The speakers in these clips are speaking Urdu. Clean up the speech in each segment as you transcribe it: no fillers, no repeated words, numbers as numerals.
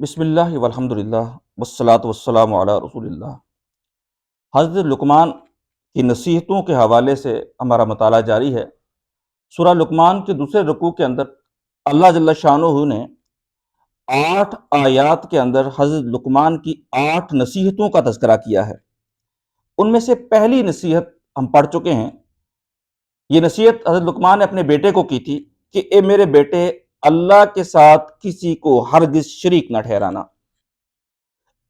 بسم اللہ والحمد للہ والصلاۃ والسلام علی رسول اللہ۔ حضرت لقمان کی نصیحتوں کے حوالے سے ہمارا مطالعہ جاری ہے۔ سورہ لقمان کے دوسرے رکوع کے اندر اللہ جل شانہ نے 8 آیات کے اندر حضرت لقمان کی 8 نصیحتوں کا تذکرہ کیا ہے۔ ان میں سے پہلی نصیحت ہم پڑھ چکے ہیں۔ یہ نصیحت حضرت لقمان نے اپنے بیٹے کو کی تھی کہ اے میرے بیٹے، اللہ کے ساتھ کسی کو ہرگز شریک نہ ٹھہرانا۔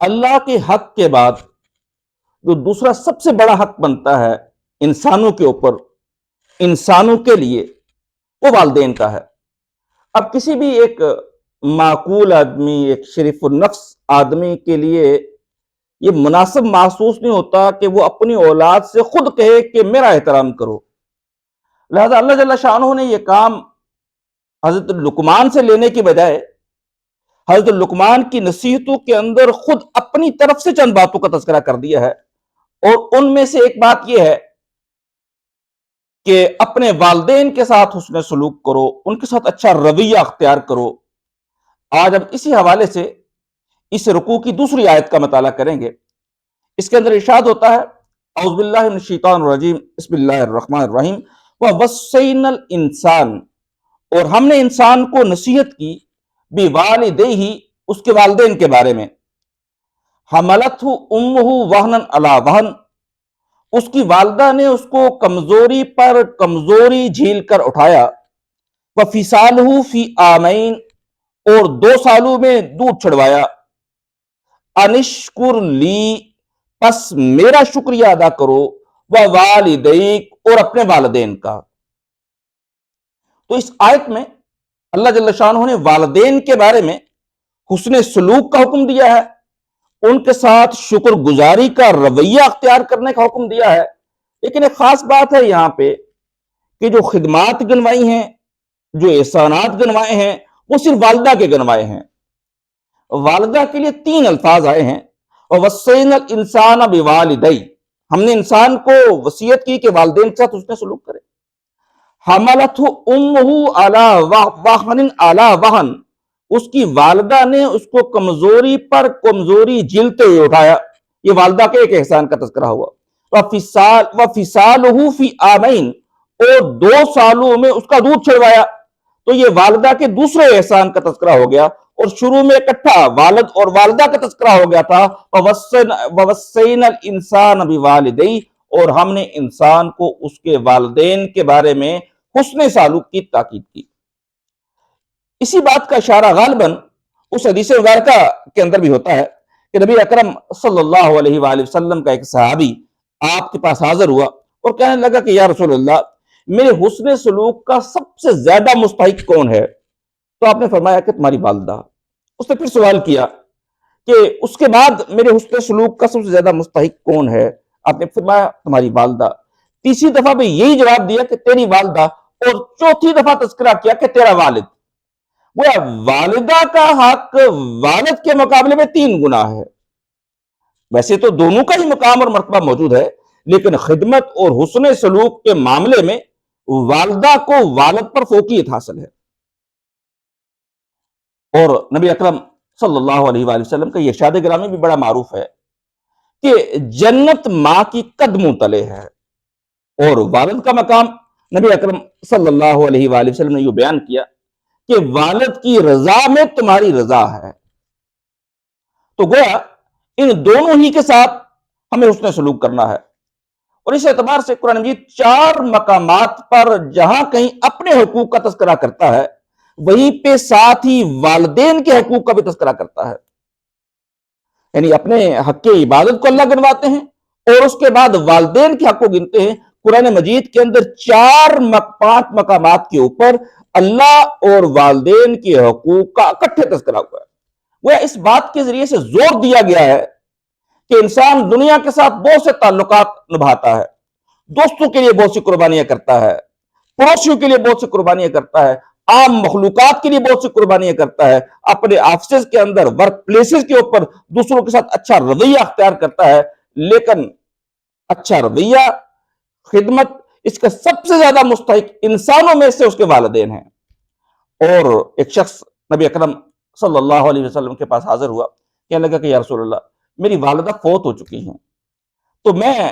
اللہ کے حق کے بعد جو دوسرا سب سے بڑا حق بنتا ہے انسانوں کے اوپر، انسانوں کے لیے، وہ والدین کا ہے۔ اب کسی بھی ایک معقول آدمی، ایک شریف النفس آدمی کے لیے یہ مناسب محسوس نہیں ہوتا کہ وہ اپنی اولاد سے خود کہے کہ میرا احترام کرو۔ لہذا اللہ جل شانہ نے یہ کام حضرت لقمان سے لینے کی بجائے حضرت لقمان کی نصیحتوں کے اندر خود اپنی طرف سے چند باتوں کا تذکرہ کر دیا ہے، اور ان میں سے ایک بات یہ ہے کہ اپنے والدین کے ساتھ حسن سلوک کرو، ان کے ساتھ اچھا رویہ اختیار کرو۔ آج ہم اسی حوالے سے اس رکوع کی دوسری آیت کا مطالعہ کریں گے۔ اس کے اندر ارشاد ہوتا ہے، اعوذ باللہ من الشیطان الرجیم، بسم اللہ الرحمن الرحیم، وَوَصَّيْنَا الْإِنسَانَ، اور ہم نے انسان کو نصیحت کی، بِوَالِدَيْهِ، اس کے والدین کے بارے میں، حَمَلَتْهُ أُمُّهُ وَهْنًا عَلَى وَهْنٍ، اس کی والدہ نے اس کو کمزوری پر کمزوری جھیل کر اٹھایا، وَفِصَالُهُ فِي عَامَيْنِ، اور 2 سالوں میں دودھ چھڑوایا، انشکر لی، پس میرا شکریہ ادا کرو، وَوَالِدَيْكَ، اور اپنے والدین کا۔ تو اس آیت میں اللہ جل شانہ نے والدین کے بارے میں حسن سلوک کا حکم دیا ہے، ان کے ساتھ شکر گزاری کا رویہ اختیار کرنے کا حکم دیا ہے۔ لیکن ایک خاص بات ہے یہاں پہ کہ جو خدمات گنوائی ہیں، جو احسانات گنوائے ہیں، وہ صرف والدہ کے گنوائے ہیں۔ والدہ کے لیے 3 الفاظ آئے ہیں، وَوَصَّيْنَا الْإِنسَانَ بِوَالِدَيْهِ، ہم نے انسان کو وصیت کی کہ والدین کے ساتھ اس نے سلوک کرے۔ حَمَلَتْهُ أُمُّهُ عَلَى وَهْنٍ عَلَى وَهْنٍ، اس کی والدہ نے اس کو کمزوری پر کمزوری جھیلتے ہوئے اٹھایا۔ یہ والدہ کے ایک احسان کا تذکرہ ہوا۔ وَفِصَالُهُ فِي عَامَيْنِ، اور 2 سالوں میں اس کا دودھ چھڑوایا۔ تو یہ والدہ کے دوسرے احسان کا تذکرہ ہو گیا، اور شروع میں اکٹھا والد اور والدہ کا تذکرہ ہو گیا تھا، وَوَصَّيْنَا الْإِنسَانَ بِوَالِدَيْهِ، اور ہم نے انسان کو اس کے والدین کے بارے میں حسن سلوک کی تاکید کی۔ اسی بات کا اشارہ غالباً اس حدیث مبارکہ کے اندر بھی ہوتا ہے کہ نبی اکرم صلی اللہ علیہ وآلہ وسلم کا ایک صحابی آپ کے پاس حاضر ہوا اور کہنے لگا کہ یا رسول اللہ، میرے حسن سلوک کا سب سے زیادہ مستحق کون ہے؟ تو آپ نے فرمایا کہ تمہاری والدہ۔ اس نے پھر سوال کیا کہ اس کے بعد میرے حسن سلوک کا سب سے زیادہ مستحق کون ہے؟ آپ نے فرمایا تمہاری والدہ۔ تیسری دفعہ بھی یہی جواب دیا کہ تیری والدہ، اور چوتھی دفعہ تذکرہ کیا کہ تیرا والد۔ وہ والدہ کا حق والد کے مقابلے میں 3 گنا ہے۔ ویسے تو دونوں کا ہی مقام اور مرتبہ موجود ہے، لیکن خدمت اور حسن سلوک کے معاملے میں والدہ کو والد پر فوقیت حاصل ہے۔ اور نبی اکرم صلی اللہ علیہ وآلہ وسلم کا یہ ارشاد گرامی بھی بڑا معروف ہے کہ جنت ماں کی قدموں تلے ہے، اور والد کا مقام نبی اکرم صلی اللہ علیہ وآلہ وسلم نے یہ بیان کیا کہ والد کی رضا میں تمہاری رضا ہے۔ تو گویا ان دونوں ہی کے ساتھ ہمیں حسن سلوک کرنا ہے، اور اس اعتبار سے قرآن مجید 4 مقامات پر جہاں کہیں اپنے حقوق کا تذکرہ کرتا ہے، وہیں پہ ساتھ ہی والدین کے حقوق کا بھی تذکرہ کرتا ہے۔ یعنی اپنے حق عبادت کو اللہ گنواتے ہیں، اور اس کے بعد والدین کے حق کو گنتے ہیں۔ قرآن مجید کے اندر 5 مقامات کے اوپر اللہ اور والدین کے حقوق کا اکٹھے تذکرہ ہوا ہے۔ وہ اس بات کے ذریعے سے زور دیا گیا ہے کہ انسان دنیا کے ساتھ بہت سے تعلقات نبھاتا ہے، دوستوں کے لیے بہت سی قربانیاں کرتا ہے، پڑوسیوں کے لیے بہت سی قربانیاں کرتا ہے، عام مخلوقات کے لیے بہت سی قربانیاں کرتا ہے، اپنے آفسز کے اندر، ورک پلیسز کے اوپر دوسروں کے ساتھ اچھا رویہ اختیار کرتا ہے، لیکن اچھا رویہ، خدمت، اس کا سب سے زیادہ مستحق انسانوں میں سے اس کے والدین ہیں۔ اور ایک شخص نبی اکرم صلی اللہ علیہ وسلم کے پاس حاضر ہوا، کہنے لگا کہ یا رسول اللہ میری والدہ فوت ہو چکی ہیں، تو میں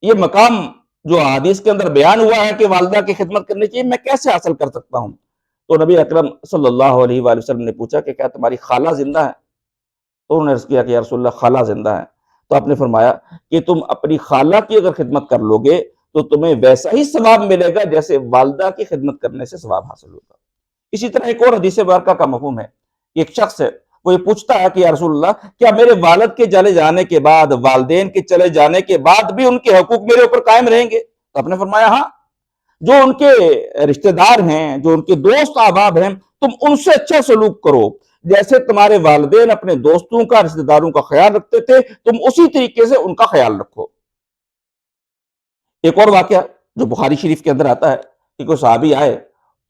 یہ مقام جو حدیث کے اندر بیان ہوا ہے کہ والدہ کی خدمت کرنی چاہیے، میں کیسے حاصل کر سکتا ہوں؟ تو نبی اکرم صلی اللہ علیہ وآلہ وسلم نے پوچھا کہ کیا تمہاری خالہ زندہ ہے؟ تو انہوں نے عرض کیا کہ یا رسول اللہ خالہ زندہ ہے۔ تو آپ نے فرمایا کہ تم اپنی خالہ کی اگر خدمت کر لو گے تو تمہیں ویسا ہی ثواب ملے گا جیسے والدہ کی خدمت کرنے سے ثواب حاصل ہوگا۔ اسی طرح ایک اور حدیث مبارکہ کا مفہوم ہے، ایک شخص ہے وہ یہ پوچھتا ہے کہ یا رسول اللہ کیا میرے والد کے چلے جانے کے بعد، والدین کے چلے جانے کے بعد بھی ان کے حقوق میرے اوپر قائم رہیں گے؟ تو آپ نے فرمایا ہاں، جو ان کے رشتہ دار ہیں، جو ان کے دوست احباب ہیں، تم ان سے اچھا سلوک کرو، جیسے تمہارے والدین اپنے دوستوں کا، رشتہ داروں کا خیال رکھتے تھے، تم اسی طریقے سے ان کا خیال رکھو۔ ایک اور واقعہ جو بخاری شریف کے اندر آتا ہے کہ کوئی صحابی آئے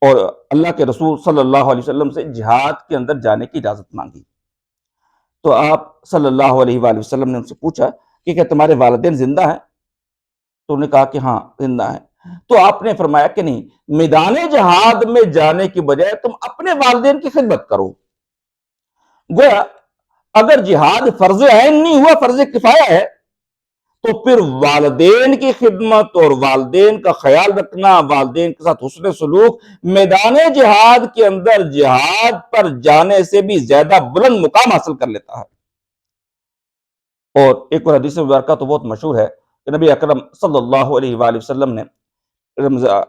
اور اللہ کے رسول صلی اللہ علیہ وسلم سے جہاد کے اندر جانے کی اجازت مانگی، تو آپ صلی اللہ علیہ وآلہ وسلم نے ان سے پوچھا کہ کیا تمہارے والدین زندہ ہیں؟ تو انہوں نے کہا کہ ہاں زندہ ہیں۔ تو آپ نے فرمایا کہ نہیں، میدان جہاد میں جانے کی بجائے تم اپنے والدین کی خدمت کرو۔ گویا اگر جہاد فرض عین نہیں ہوا، فرض کفایہ ہے، تو پھر والدین کی خدمت اور والدین کا خیال رکھنا، والدین کے ساتھ حسن سلوک میدان جہاد کے اندر جہاد پر جانے سے بھی زیادہ بلند مقام حاصل کر لیتا ہے۔ اور ایک اور حدیث مبارکہ تو بہت مشہور ہے کہ نبی اکرم صلی اللہ علیہ وآلہ وسلم نے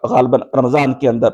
غالباً رمضان کے اندر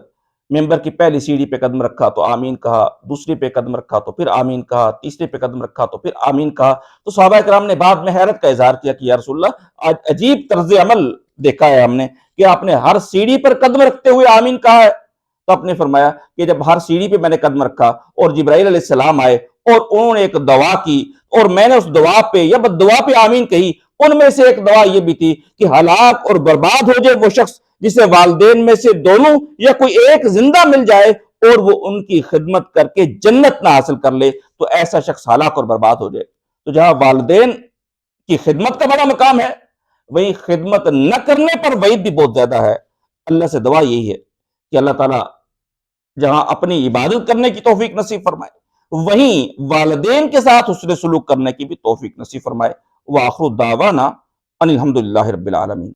ممبر کی پہلی سیڑھی پہ قدم رکھا تو آمین کہا، دوسری پہ قدم رکھا تو پھر آمین کہا، تیسری پہ قدم رکھا تو پھر آمین کہا۔ تو صحابہ کرام نے بعد میں حیرت کا اظہار کیا کہ یا رسول اللہ آج عجیب طرز عمل دیکھا ہے ہم نے کہ آپ نے ہر سیڑھی پر قدم رکھتے ہوئے آمین کہا ہے۔ تو آپ نے فرمایا کہ جب ہر سیڑھی پہ میں نے قدم رکھا اور جبرائیل علیہ السلام آئے اور انہوں نے ایک دعا کی اور میں نے اس دعا پہ یا بد دعا پہ آمین کہی، ان میں سے ایک دعا یہ بھی تھی کہ ہلاک اور برباد ہو جائے وہ شخص جسے والدین میں سے دونوں یا کوئی ایک زندہ مل جائے اور وہ ان کی خدمت کر کے جنت نہ حاصل کر لے، تو ایسا شخص ہلاک اور برباد ہو جائے۔ تو جہاں والدین کی خدمت کا بڑا مقام ہے، وہیں خدمت نہ کرنے پر وعید بھی بہت زیادہ ہے۔ اللہ سے دعا یہی ہے کہ اللہ تعالیٰ جہاں اپنی عبادت کرنے کی توفیق نصیب فرمائے، وہیں والدین کے ساتھ حسن سلوک کرنے کی بھی توفیق نصیب فرمائے۔ وآخر دعوانا ان الحمد للہ رب العالمین۔